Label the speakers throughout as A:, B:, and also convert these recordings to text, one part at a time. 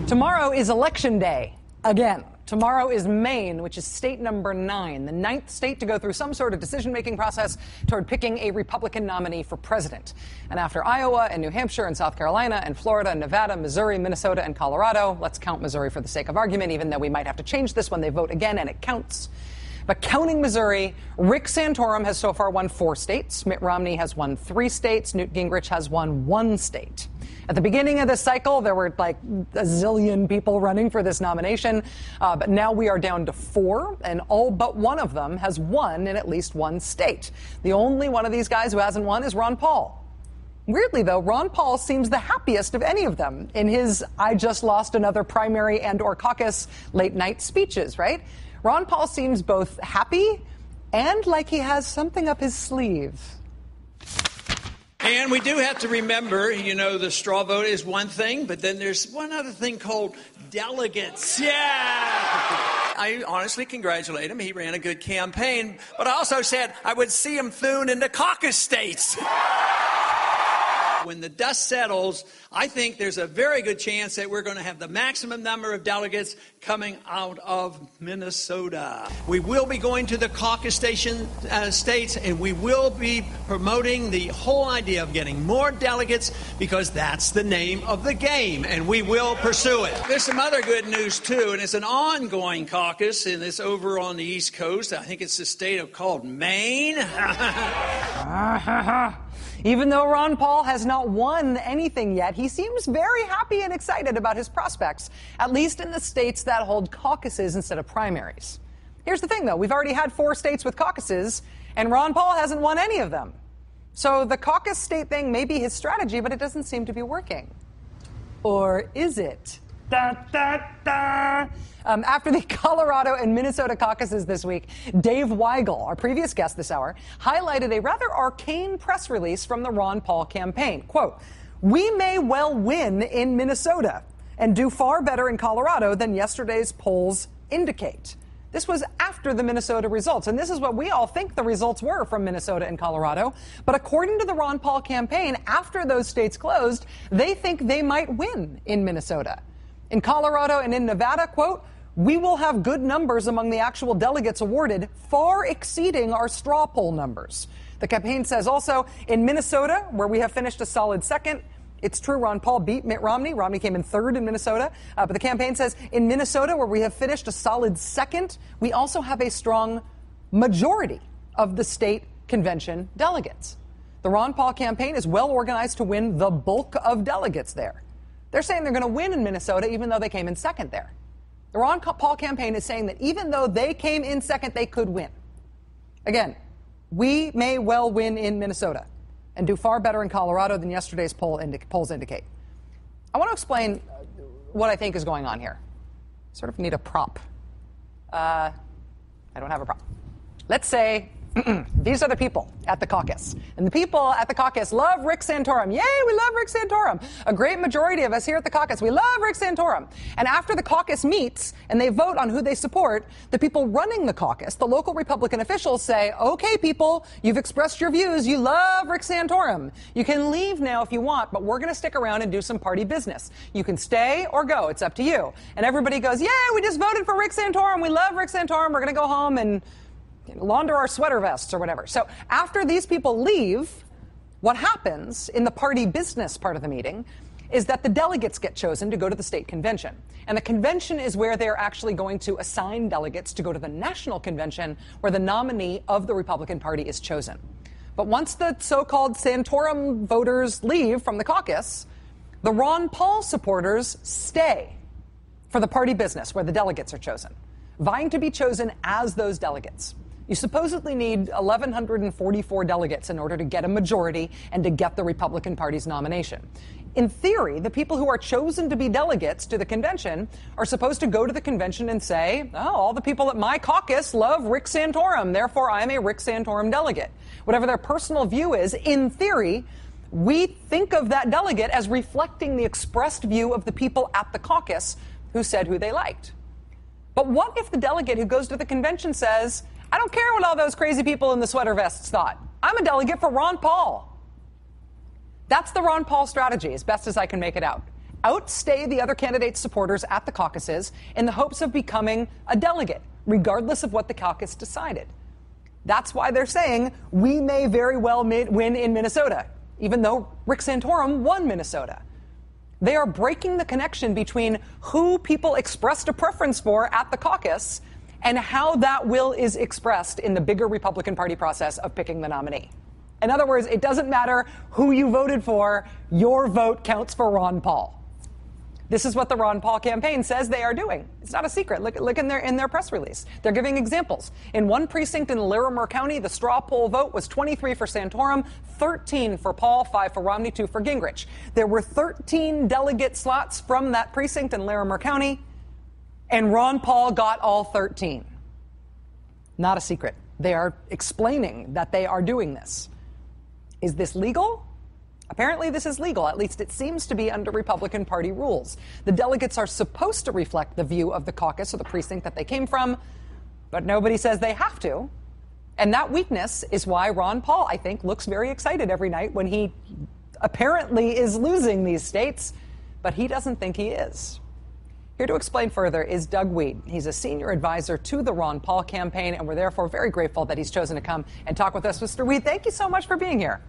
A: Tomorrow is Election Day again. Tomorrow is Maine, which is state number 9, the 9th state to go through some sort of decision-making process toward picking a Republican nominee for president. And after Iowa and New Hampshire and South Carolina and Florida and Nevada, Missouri, Minnesota, and Colorado, let's count Missouri for the sake of argument, even though we might have to change this when they vote again, and it counts. But counting Missouri, Rick Santorum has so far won 4 states. Mitt Romney has won 3 states. Newt Gingrich has won 1 state. At the beginning of this cycle, there were like a zillion people running for this nomination. But now we are down to 4, and all but one of them has won in at least 1 state. The only one of these guys who hasn't won is Ron Paul. Weirdly, though, Ron Paul seems the happiest of any of them in his "I just lost another primary and or caucus" late-night speeches, right? Ron Paul seems both happy and like he has something up his sleeve.
B: And we do have to remember, you know, the straw vote is one thing, but then there's one other thing called delegates. Yeah! I honestly congratulate him. He ran a good campaign, but I also said I would see him through into caucus states. When the dust settles, I think there's a very good chance that we're going to have the maximum number of delegates coming out of Minnesota. We will be going to the caucus states, and we will be promoting the whole idea of getting more delegates because that's the name of the game, and we will pursue it. There's some other good news, too, and it's an ongoing caucus, and it's over on the East Coast. I think it's the state called Maine.
A: Even though Ron Paul has not won anything yet, he seems very happy and excited about his prospects, at least in the states that hold caucuses instead of primaries. Here's the thing, though. We've already had 4 states with caucuses, and Ron Paul hasn't won any of them. So the caucus state thing may be his strategy, but it doesn't seem to be working. Or is it? Da, da, da. After the Colorado and Minnesota caucuses this week, Dave Weigel, our previous guest this hour, highlighted a rather arcane press release from the Ron Paul campaign. Quote, "We may well win in Minnesota and do far better in Colorado than yesterday's polls indicate." This was after the Minnesota results, and this is what we all think the results were from Minnesota and Colorado. But according to the Ron Paul campaign, after those states closed, they think they might win in Minnesota. In Colorado and in Nevada, quote, "We will have good numbers among the actual delegates awarded, far exceeding our straw poll numbers." The campaign says also, in Minnesota, where we have finished a solid second, it's true Ron Paul beat Mitt Romney. Romney came in 3rd in Minnesota. But the campaign says, in Minnesota, where we have finished a solid second, we also have a strong majority of the state convention delegates. The Ron Paul campaign is well organized to win the bulk of delegates there. They're saying they're going to win in Minnesota, even though they came in 2nd there. The Ron Paul campaign is saying that even though they came in 2nd, they could win. Again, we may well win in Minnesota and do far better in Colorado than yesterday's polls indicate. I want to explain what I think is going on here. Sort of need a prop. I don't have a prop. Let's say these are the people at the caucus. And the people at the caucus love Rick Santorum. Yay, we love Rick Santorum. A great majority of us here at the caucus, we love Rick Santorum. And after the caucus meets and they vote on who they support, the people running the caucus, the local Republican officials say, okay, people, you've expressed your views. You love Rick Santorum. You can leave now if you want, but we're going to stick around and do some party business. You can stay or go. It's up to you. And everybody goes, yay, we just voted for Rick Santorum. We love Rick Santorum. We're going to go home and launder our sweater vests or whatever. So after these people leave, what happens in the party business part of the meeting is that the delegates get chosen to go to the state convention. And the convention is where they're actually going to assign delegates to go to the national convention where the nominee of the Republican Party is chosen. But once the so-called Santorum voters leave from the caucus, the Ron Paul supporters stay for the party business where the delegates are chosen, vying to be chosen as those delegates. You supposedly need 1,144 delegates in order to get a majority and to get the Republican Party's nomination. In theory, the people who are chosen to be delegates to the convention are supposed to go to the convention and say, oh, all the people at my caucus love Rick Santorum, therefore I'm a Rick Santorum delegate. Whatever their personal view is, in theory, we think of that delegate as reflecting the expressed view of the people at the caucus who said who they liked. But what if the delegate who goes to the convention says, I don't care what all those crazy people in the sweater vests thought. I'm a delegate for Ron Paul. That's the Ron Paul strategy, as best as I can make it out. outstay the other candidates' supporters at the caucuses in the hopes of becoming a delegate, regardless of what the caucus decided. That's why they're saying we may very well win in Minnesota, even though Rick Santorum won Minnesota. They are breaking the connection between who people expressed a preference for at the caucus and how that will is expressed in the bigger Republican Party process of picking the nominee. In other words, it doesn't matter who you voted for, your vote counts for Ron Paul. This is what the Ron Paul campaign says they are doing. It's not a secret. Look in their press release. They're giving examples. In one precinct in Larimer County, the straw poll vote was 23 for Santorum, 13 for Paul, 5 for Romney, 2 for Gingrich. There were 13 delegate slots from that precinct in Larimer County, and Ron Paul got all 13. Not a secret. They are explaining that they are doing this. Is this legal? Apparently this is legal. At least it seems to be under Republican Party rules. The delegates are supposed to reflect the view of the caucus or the precinct that they came from, but nobody says they have to. And that weakness is why Ron Paul, I think, looks very excited every night when he apparently is losing these states, but he doesn't think he is. Here to explain further is Doug Wead. He's a senior advisor to the Ron Paul campaign, and we're therefore very grateful that he's chosen to come and talk with us. Mr. Wead, thank you so much for being here.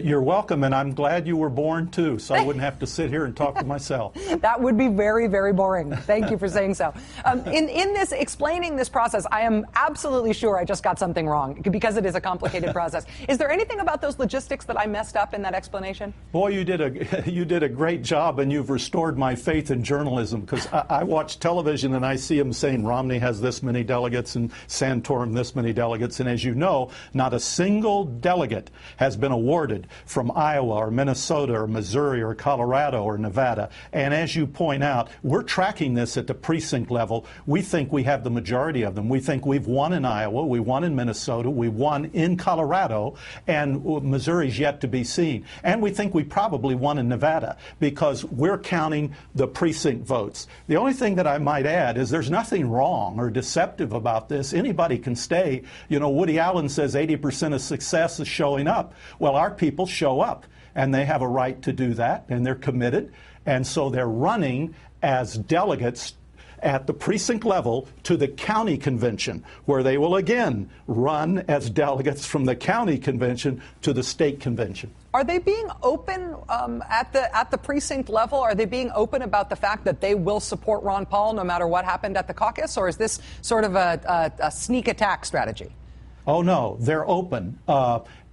C: You're welcome, and I'm glad you were born, too, so I wouldn't have to sit here and talk to myself.
A: That would be very, very boring. Thank you for saying so. In this, explaining this process, I am absolutely sure I just got something wrong, because it is a complicated process. Is there anything about those logistics that I messed up in that explanation?
C: Boy, you did a great job, and you've restored my faith in journalism, because I watch television, and I see them saying Romney has this many delegates and Santorum this many delegates, and as you know, not a single delegate has been awarded from Iowa or Minnesota or Missouri or Colorado or Nevada. And as you point out, we're tracking this at the precinct level. We think we have the majority of them. We think we've won in Iowa, we won in Minnesota, we won in Colorado, and Missouri's yet to be seen. And we think we probably won in Nevada because we're counting the precinct votes. The only thing that I might add is there's nothing wrong or deceptive about this. Anybody can stay. You know, Woody Allen says 80% of success is showing up. Well, our people show up, and they have a right to do that, and they're committed, and so they're running as delegates at the precinct level to the county convention, where they will again run as delegates from the county convention to the state convention.
A: Are they being open at the precinct level? Are they being open about the fact that they will support Ron Paul no matter what happened at the caucus, or is this sort of a sneak attack strategy?
C: Oh no, they're open.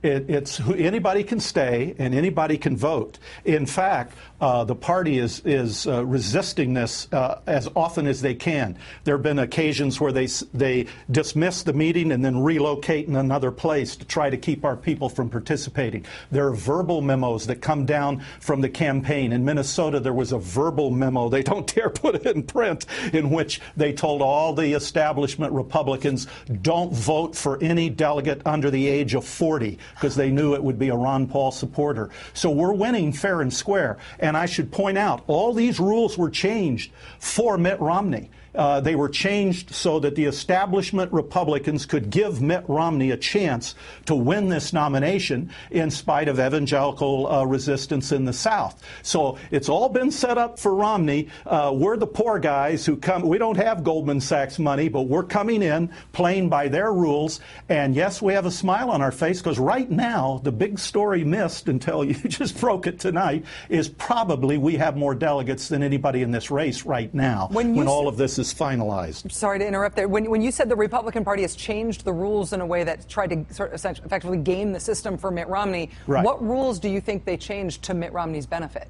C: It's anybody can stay and anybody can vote. In fact, the party is resisting this as often as they can. There have been occasions where they dismiss the meeting and then relocate in another place to try to keep our people from participating. There are verbal memos that come down from the campaign. In Minnesota, there was a verbal memo, they don't dare put it in print, in which they told all the establishment Republicans, don't vote for any delegate under the age of 40, because they knew it would be a Ron Paul supporter. So we're winning fair and square. And I should point out, all these rules were changed for Mitt Romney. They were changed so that the establishment Republicans could give Mitt Romney a chance to win this nomination in spite of evangelical resistance in the South. So it's all been set up for Romney. We're the poor guys who come. We don't have Goldman Sachs money, but we're coming in playing by their rules. And yes, we have a smile on our face, because right now the big story missed until you just broke it tonight is probably we have more delegates than anybody in this race right now when all of this is finalized.
A: Sorry to interrupt there. When you said the Republican Party has changed the rules in a way that tried to sort of effectively game the system for Mitt Romney,
C: right.
A: What rules do you think they changed to Mitt Romney's benefit?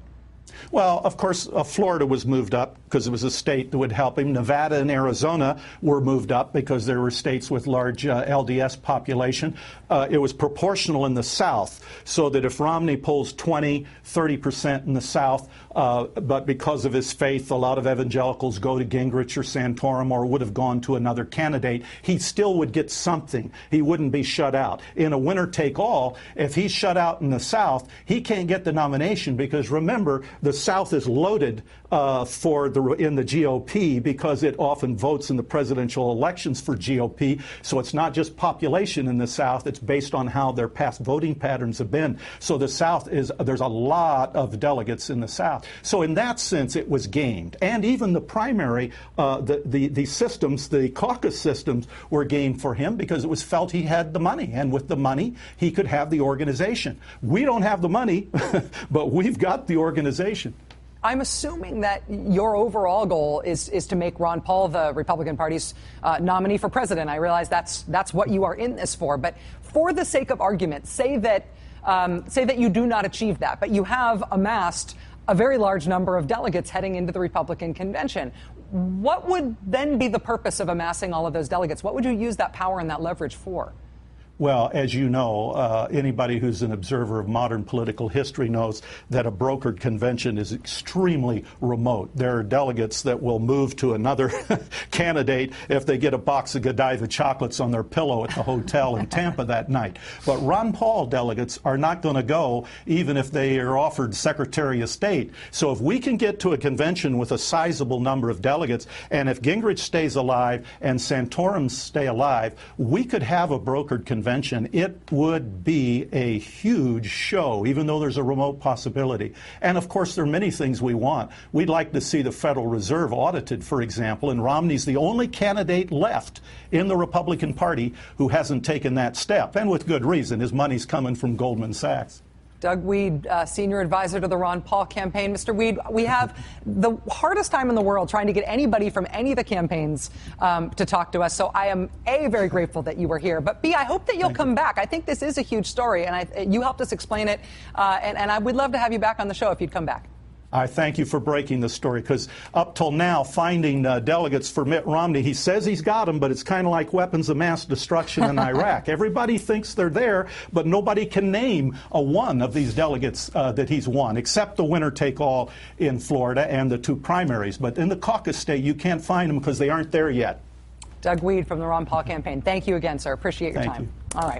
C: Well, of course, Florida was moved up because it was a state that would help him. Nevada and Arizona were moved up because there were states with large LDS population. It was proportional in the South, so that if Romney pulls 20, 30% in the South, but because of his faith, a lot of evangelicals go to Gingrich or Santorum or would have gone to another candidate, he still would get something. He wouldn't be shut out. In a winner-take-all, if he's shut out in the South, he can't get the nomination because, remember, the the South is loaded in the GOP because it often votes in the presidential elections for GOP. So it's not just population in the South, it's based on how their past voting patterns have been. So the South there's a lot of delegates in the South. So in that sense, it was gamed. And even the primary, the systems, the caucus systems were gamed for him because it was felt he had the money. And with the money, he could have the organization. We don't have the money, but we've got the organization.
A: I'm assuming that your overall goal is to make Ron Paul the Republican Party's nominee for president. I realize that's what you are in this for. But for the sake of argument, say that you do not achieve that, but you have amassed a very large number of delegates heading into the Republican convention. What would then be the purpose of amassing all of those delegates? What would you use that power and that leverage for?
C: Well, as you know, anybody who's an observer of modern political history knows that a brokered convention is extremely remote. There are delegates that will move to another candidate if they get a box of Godiva chocolates on their pillow at the hotel in Tampa that night. But Ron Paul delegates are not going to go even if they are offered Secretary of State. So if we can get to a convention with a sizable number of delegates, and if Gingrich stays alive and Santorum stay alive, we could have a brokered convention. It would be a huge show, even though there's a remote possibility. And of course, there are many things we want. We'd like to see the Federal Reserve audited, for example, and Romney's the only candidate left in the Republican Party who hasn't taken that step, and with good reason. His money's coming from Goldman Sachs.
A: Doug Wead, senior advisor to the Ron Paul campaign. Mr. Wead, we have the hardest time in the world trying to get anybody from any of the campaigns to talk to us. So I am, A, very grateful that you were here. But, B, I hope that you'll come back. I think this is a huge story, and you helped us explain it. And I would love to have you back on the show if you'd come back.
C: I thank you for breaking the story, because up till now, finding delegates for Mitt Romney, he says he's got them, but it's kind of like weapons of mass destruction in Iraq. Everybody thinks they're there, but nobody can name a one of these delegates that he's won, except the winner-take-all in Florida and the two primaries. But in the caucus state, you can't find them because they aren't there yet.
A: Doug Wead from the Ron Paul campaign. Thank you again, sir. Appreciate your time.
C: Thank you.
A: All right.